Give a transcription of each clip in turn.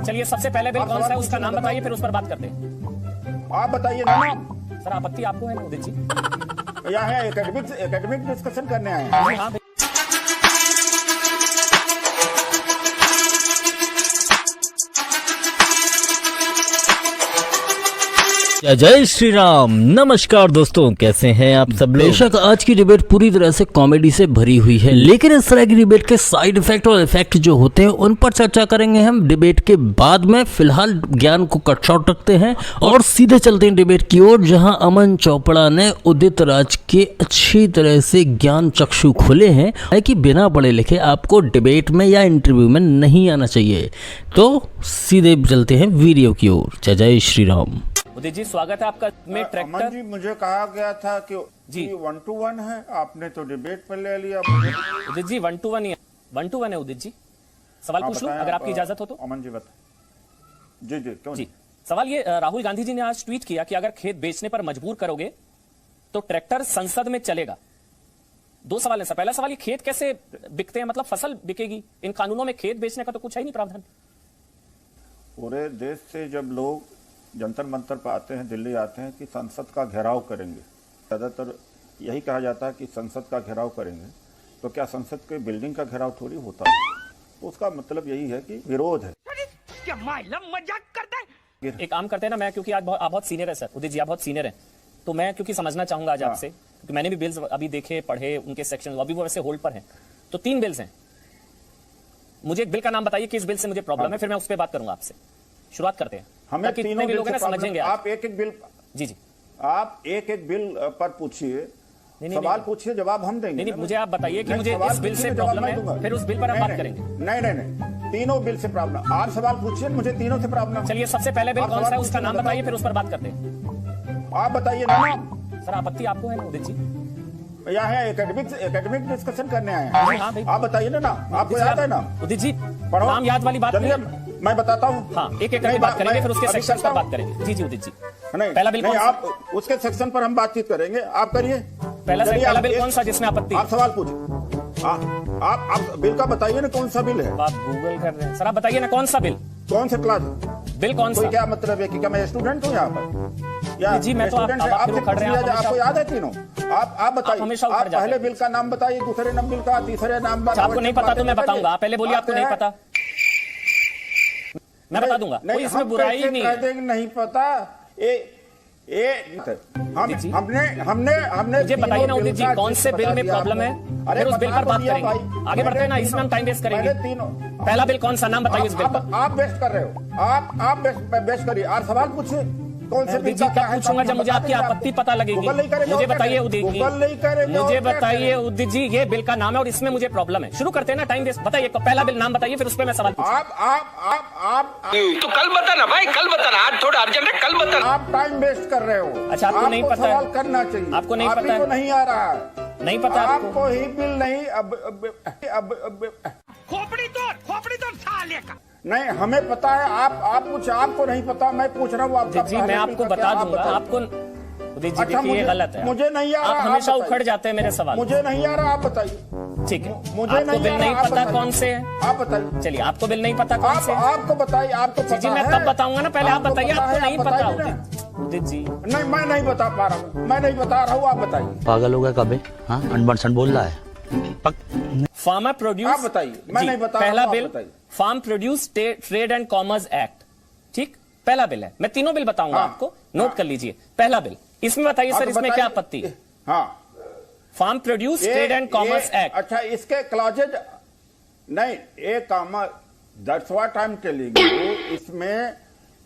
चलिए सबसे पहले बिल कौन सा है उसका नाम बताइए, फिर उस पर बात करते हैं। आप बताइए ना। सर आपत्ति आपको है ना उदित जी? यहाँ है एकेडमिक डिस्कशन करने आए हैं। हाँ जय श्री राम। नमस्कार दोस्तों, कैसे हैं आप सब लोग। बेशक आज की डिबेट पूरी तरह से कॉमेडी से भरी हुई है, लेकिन इस तरह की डिबेट के साइड इफेक्ट और इफेक्ट जो होते हैं उन पर चर्चा करेंगे हम डिबेट के बाद में। फिलहाल ज्ञान को कट शॉर्ट रखते हैं और सीधे चलते हैं डिबेट की ओर, जहां अमन चोपड़ा ने उदित राज के अच्छी तरह से ज्ञान चक्षु खुले हैं कि बिना पढ़े लिखे आपको डिबेट में या इंटरव्यू में नहीं आना चाहिए। तो सीधे चलते हैं वीडियो की ओर। जय श्री राम। उदित जी स्वागत है आपका। में ट्रैक्टर जी मुझे कहा गया था कि जी 1 to 1 है, आपने तो डिबेट पर ले लिया। उदित जी 1 to 1 है, 1 to 1 है उदित जी। सवाल पूछ लूं अगर आपकी इजाजत हो तो। अमन जी बता। जी क्यों जी सवाल ये, राहुल गांधी जी ने आज ट्वीट किया कि अगर खेत बेचने पर मजबूर करोगे तो ट्रैक्टर संसद में चलेगा। दो सवाल है सर। पहला सवाल, ये खेत कैसे बिकते हैं, मतलब फसल बिकेगी? इन कानूनों में खेत बेचने का तो कुछ है ही नहीं प्रावधान। पूरे देश से जब लोग जंतर मंतर पर आते हैं, दिल्ली आते हैं कि संसद का घेराव करेंगे, ज्यादातर यही कहा जाता है कि संसद का घेराव करेंगे, तो क्या संसद के बिल्डिंग का घेराव थोड़ी होता है? उसका मतलब यही है कि विरोध है। क्या मजाक करता है? एक काम करते हैं ना, मैं क्योंकि आज आप बहुत सीनियर है सर, उदित जी आप बहुत सीनियर हैं, तो मैं क्योंकि समझना चाहूंगा आज आपसे, क्योंकि मैंने भी बिल्स अभी देखे पढ़े, उनके सेक्शन अभी वो वैसे होल्ड पर हैं। तो 3 बिल्स हैं, मुझे एक बिल का नाम बताइए कि इस बिल से मुझे प्रॉब्लम है, फिर मैं उस पर बात करूंगा आपसे। शुरुआत करते हैं। हमें तीनों बिल से समझेंगे आप एक बिल। जी आप एक बिल पर पूछिए, सवाल पूछिए, जवाब हम देंगे। नहीं, मुझे आप बताइए कि मुझे इस बिल से प्रॉब्लम है, फिर उस बिल पर हम बात करेंगे। नहीं, तीनों बिल से प्रॉब्लम। आप सवाल पूछिए, मुझे तीनों से प्रॉब्लम। चलिए सबसे पहले बिल कौन सा है उसका नाम बताइए, फिर उस पर बात करते हैं। आप बताइए ना। सर आपत्ति आपको है ना उदित जी? यहाँ है एकेडमिक डिस्कशन करने आए हैं। आप बताइए ना। आपको याद है ना उदित जी? पढ़ो। नाम याद वाली बात नहीं, मैं बताता हूँ। हाँ, एक करके बात करेंगे, फिर उसके सेक्शन पर बात करेंगे। जी उदित जी। नहीं, पहला बिल नहीं, आप उसके सेक्शन पर हम बातचीत करेंगे, आप करिए। पहला बिल कौन सा जिसमें आपत्ति? आप सवाल पूछिए। आप बिल का बताइए ना, कौन सा बिल है? आप गूगल कर रहे हैं सर, आप बताइए ना कौन सा बिल, कौन से क्लास बिल कौन सा? क्या मतलब है कि क्या मैं स्टूडेंट हूँ यहाँ पर? या जी मैं तो आपको याद है तीनों? आप बताइए। आप पहले बिल का नाम बताइए, दूसरे नंबर बिल का, तीसरे नंबर। आपको नहीं पता तो मैं बताऊंगा, आप पहले बोलिए आपको नहीं पता, मैं बता दूंगा। कोई इसमें बुराई नहीं है। नहीं पता हमने मुझे बताइए ना उदित जी, कौन से बिल में प्रॉब्लम है, फिर उस बिल पर बात करेंगे। आगे बढ़ते हैं ना, इसमें हम टाइम वेस्ट करेंगे। पहला बिल कौन सा, नाम बताइए उस बिल पर। आप वेस्ट कर रहे हो, आप वेस्ट करिए। आप सवाल पूछिए, कौन से बिल जी क्या पूछूंगा जब मुझे आपकी आपत्ति पता लगेगी। मुझे बताइए उदित जी, मुझे बताइए उदित जी, ये बिल का नाम है और इसमें मुझे प्रॉब्लम है। शुरू करते हैं ना, टाइम वेस्ट। बताइए पहला बिल नाम बताइए, फिर उस पर मैं सवाल पूछूंगा। आप तो कल बताना भाई, कल बताना, आज थोड़ा अर्जेंट है, कल बताना। आप टाइम वेस्ट कर रहे हो। अच्छा आपको नहीं पता सवाल करना चाहिए, आपको नहीं पता है, नहीं आ रहा है, नहीं पता आपको ही बिल नहीं। अब खोपड़ी तोड़ साले का। नहीं, हमें पता है। आप कुछ, आपको नहीं पता, मैं पूछ रहा हूँ आपका। जी मैं आपको बता दूंगा। आपको उदित जी देखिए ये गलत है, मुझे नहीं आ रहा। आप हमेशा उखड़ जाते हैं मेरे सवाल। मुझे नहीं आ रहा, आप बताइए। ठीक है, मुझे आपको बिल नहीं पता कौन से है, आप बताइए। चलिए आपको बिल नहीं पता कौन से है, आपको बताइए। आपको जी मैं कब बताऊंगा ना, पहले आप बताइए। आपको नहीं पता उदित जी? नहीं, मैं नहीं बता पा रहा हूँ, मैं नहीं बता रहा हूँ, आप बताइए। पागल हो गया कभी? हाँ, अनबन बोल रहा है। फार्मर प्रोड्यूस, आप बताइए। मैं नहीं बता। पहला bill farm produce trade and commerce act, ठीक, पहला बिल है। मैं तीनों बिल बताऊंगा आपको, नोट कर लीजिए। पहला बिल, इसमें बताइए सर, इसमें क्या आपत्ति? हाँ, farm produce trade and commerce act. अच्छा, इसके क्लॉजेज नहीं, एक commerce, that's what I am telling you. इसमें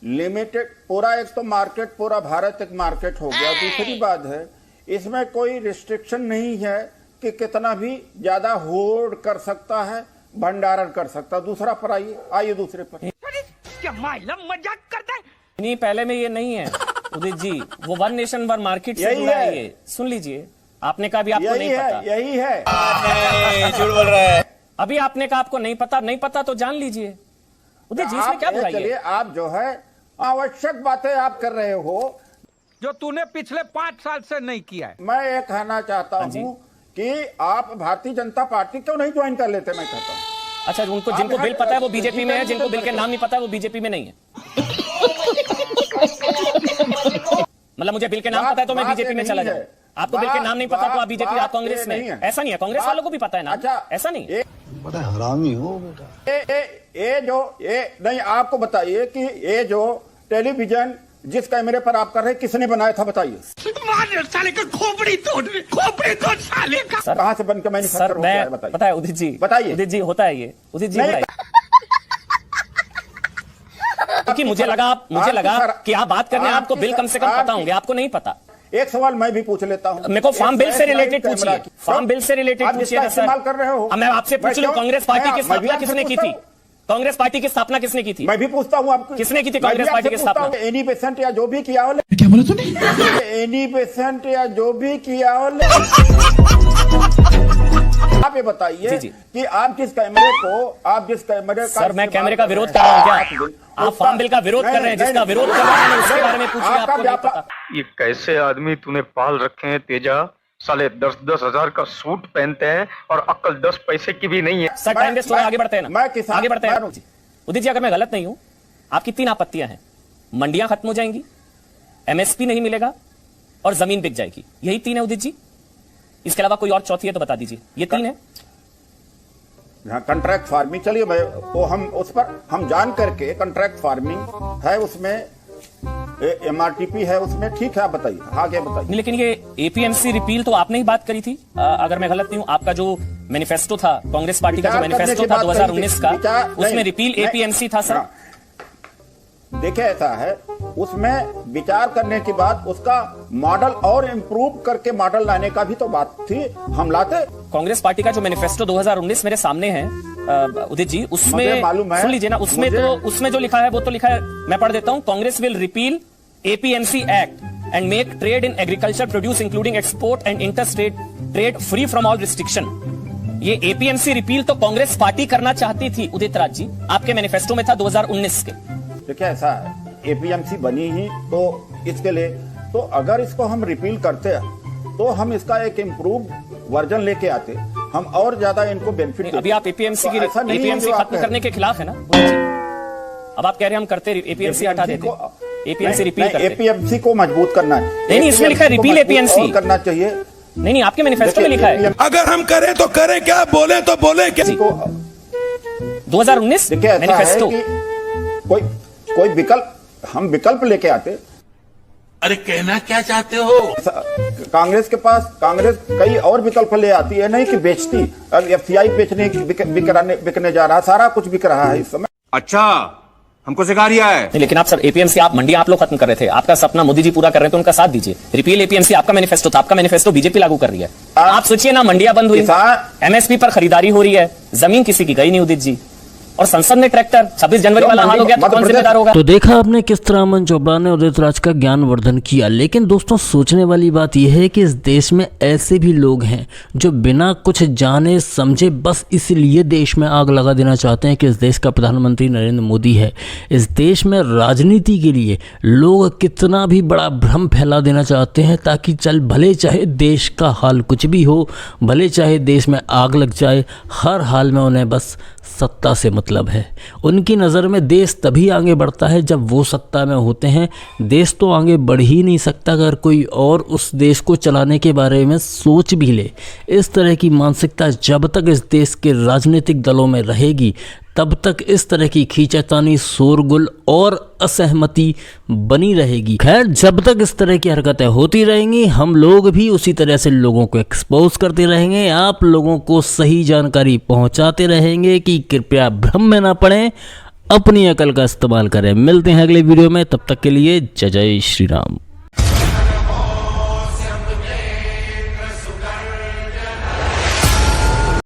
लिमिटेड, पूरा एक तो मार्केट, पूरा भारत एक मार्केट हो गया। दूसरी बात है, इसमें कोई रिस्ट्रिक्शन नहीं है कि कितना भी ज्यादा होल्ड कर सकता है, भंडारण कर सकता। दूसरा पर आइए दूसरे पर। क्या मजाक करता है? नहीं, पहले में ये नहीं है उदित जी, वो वन नेशन वन मार्केट से जुड़ा है। ये सुन लीजिए, आपने कहा भी आपको नहीं पता। यही है, झूठ बोल रहा है। अभी आपने कहा आपको नहीं पता तो जान लीजिए। उदित जी इसमें क्या बुराई है? चलिए, आप जो है आवश्यक बातें आप कर रहे हो जो तूने पिछले 5 साल से नहीं किया है। मैं ये कहना चाहता हूँ कि आप भारतीय जनता पार्टी क्यों नहीं ज्वाइन कर लेते? मैं कहता हूँ अच्छा, उनको जिनको बिल पता है वो बीजेपी में है, जिनको बिल के नाम नहीं पता है वो बीजेपी में नहीं है। मतलब मुझे बिल के नाम पता है तो मैं बीजेपी में चला जाऊं, आपको बिल के नाम नहीं पता तो आप बीजेपी, आप कांग्रेस में। ऐसा नहीं है, कांग्रेस वालों को भी पता है ना। अच्छा, ऐसा नहीं है। बड़ा हरामी हो बेटा। ये नहीं, आपको बताइए कि ये जो टेलीविजन जिस कैमरे पर आप कर रहे हैं किसने बनाया था, बताइए। साले का खोपड़ी तोड़ साले का। कहां से बन के मैन्युफैक्चर सर होता है, मैं बताइए। पता है उदित जी, बताइए। उदित जी होता है ये, उदित जी नहीं। होता है। क्योंकि मुझे लगा कि आप बात करने आपको बिल कम से कम पता होंगे, आपको नहीं पता। एक सवाल मैं भी पूछ लेता हूं, मेरे को फार्म बिल से रिलेटेड पूछिए, फार्म बिल से रिलेटेड पूछिए ना सर। इस्तेमाल कर रहे हो। अब मैं आपसे पूछ लूं, कांग्रेस पार्टी की स्थापना किसने की थी? कांग्रेस पार्टी की स्थापना किसने की थी? मैं भी पूछता हूं आपको, किसने की थी कांग्रेस पार्टी की स्थापना? एनी बेसेंट या जो भी किया हो, क्या बोला तूने? एनी बेसेंट या जो भी किया हो, आप ये बताइए कि आप जिस कैमरे का सर मैं कैमरे का विरोध कर रहा हूं क्या? आप फार्म बिल का विरोध कर रहे हैं, जिसका विरोध कर रहे हैं उसके बारे में पूछिए, आपको नहीं पता। ये कैसे आदमी तूने पाल रखे हैं तेजा? साले 10-10 हजार का सूट पहनते हैं और अक्ल 10 पैसे की भी नहीं है। सर टाइम वेस्ट हो रहा है, आगे बढ़ते हैं ना, आगे बढ़ते हैं। मैं उदित जी अगर मैं गलत नहीं हूं, आपकी 3 आपत्तियां हैं। मंडियां खत्म हो जाएंगी, एमएसपी नहीं मिलेगा और जमीन बिक जाएगी, यही 3 है उदित जी। इसके अलावा कोई और चौथी है तो बता दीजिए। ये 3 है। कंट्रैक्ट फार्मिंग, चलिए मैं वो हम उस पर हम जान करके, कंट्रैक्ट फार्मिंग है उसमें, एमआरटीपी है उसमें, ठीक है, आप बताइए, आगे बताइए। लेकिन ये एपीएमसी रिपील तो आपने ही बात करी थी, अगर मैं गलत नहीं हूं। आपका जो मैनिफेस्टो था, कांग्रेस पार्टी का जो मैनिफेस्टो था 2019 का, उसमें रिपील एपीएमसी था सर। देखिए ऐसा है, उसमें विचार करने के बाद उसका मॉडल और इम्प्रूव करके मॉडल लाने का भी तो बात थी, हम लाते। कांग्रेस पार्टी का जो मैनिफेस्टो 2019 मेरे सामने है उदित जी, उसमें मालूम है, सुन लीजिए ना, उसमें जो लिखा है वो तो लिखा है, मैं पढ़ देता हूं। Congress will repeal APMC act and make trade in agriculture produce including export and inter state trade free from all restriction. ये एपीएमसी रिपील तो कांग्रेस पार्टी करना चाहती थी उदित राज जी, आपके मैनिफेस्टो में था 2019 के। देखिए ऐसा है, एपीएमसी बनी ही तो इसके लिए, तो अगर इसको हम रिपील करते तो हम इसका एक इम्प्रूव वर्जन लेके आते, हम और ज्यादा इनको बेनिफिट। अभी आप एपीएमसी खत्म करने के खिलाफ है ना? अब आप कह रहे हैं हम करते, एपीएमसी हटा देते, एपीएमसी रिपील करते। एपीएमसी को मजबूत करना है। नहीं, इसमें लिखा है रिपील एपीएमसी करना चाहिए। नहीं, आपके मैनिफेस्टो में लिखा है। अगर हम करें तो करें क्या, बोले तो बोले क्या? 2019 मैनिफेस्टो, कोई विकल्प, हम विकल्प लेके आते। अरे कहना क्या चाहते हो? कांग्रेस कई और विकल्प ले आती है, नहीं कि बेचती। अब एफसीआई बिकने जा रहा, सारा कुछ बिक रहा है इस समय। अच्छा, हमको सिखा रिया है। लेकिन आप सर एपीएमसी, आप मंडियां आप लोग खत्म कर रहे थे, आपका सपना मोदी जी पूरा कर रहे थे, उनका साथ दीजिए। रिपील एपीएमसी आपका मैनिफेस्टो था, आपका मैनिफेस्टो बीजेपी लागू कर रही है। आप सोचिए ना, मंडियां बंद हुई, एमएसपी पर खरीदारी हो रही है, जमीन किसी की गई नहीं उदित जी, और संसद ने ट्रैक्टर 26 जनवरी वाला हाल हो गया तो कौन जिम्मेदार होगा? तो देखा आपने किस तरह अमन चोपड़ा ने उदित राज का ज्ञानवर्धन किया। लेकिन दोस्तों सोचने वाली बात यह है कि इस देश में ऐसे भी लोग हैं जो बिना कुछ जाने समझे बस इसलिए देश में आग लगा देना चाहते हैं कि इस देश का प्रधानमंत्री नरेंद्र मोदी है। इस देश में राजनीति के लिए लोग कितना भी बड़ा भ्रम फैला देना चाहते हैं, ताकि चल भले चाहे देश का हाल कुछ भी हो, भले चाहे देश में आग लग जाए, हर हाल में उन्हें बस सत्ता से मतलब है। उनकी नज़र में देश तभी आगे बढ़ता है जब वो सत्ता में होते हैं। देश तो आगे बढ़ ही नहीं सकता अगर कोई और उस देश को चलाने के बारे में सोच भी ले। इस तरह की मानसिकता जब तक इस देश के राजनीतिक दलों में रहेगी, तब तक इस तरह की खींचातानी, शोरगुल और असहमति बनी रहेगी। खैर, जब तक इस तरह की हरकतें होती रहेंगी, हम लोग भी उसी तरह से लोगों को एक्सपोज करते रहेंगे, आप लोगों को सही जानकारी पहुंचाते रहेंगे कि कृपया भ्रम में ना पड़ें, अपनी अकल का इस्तेमाल करें। मिलते हैं अगले वीडियो में, तब तक के लिए जय जय श्री राम।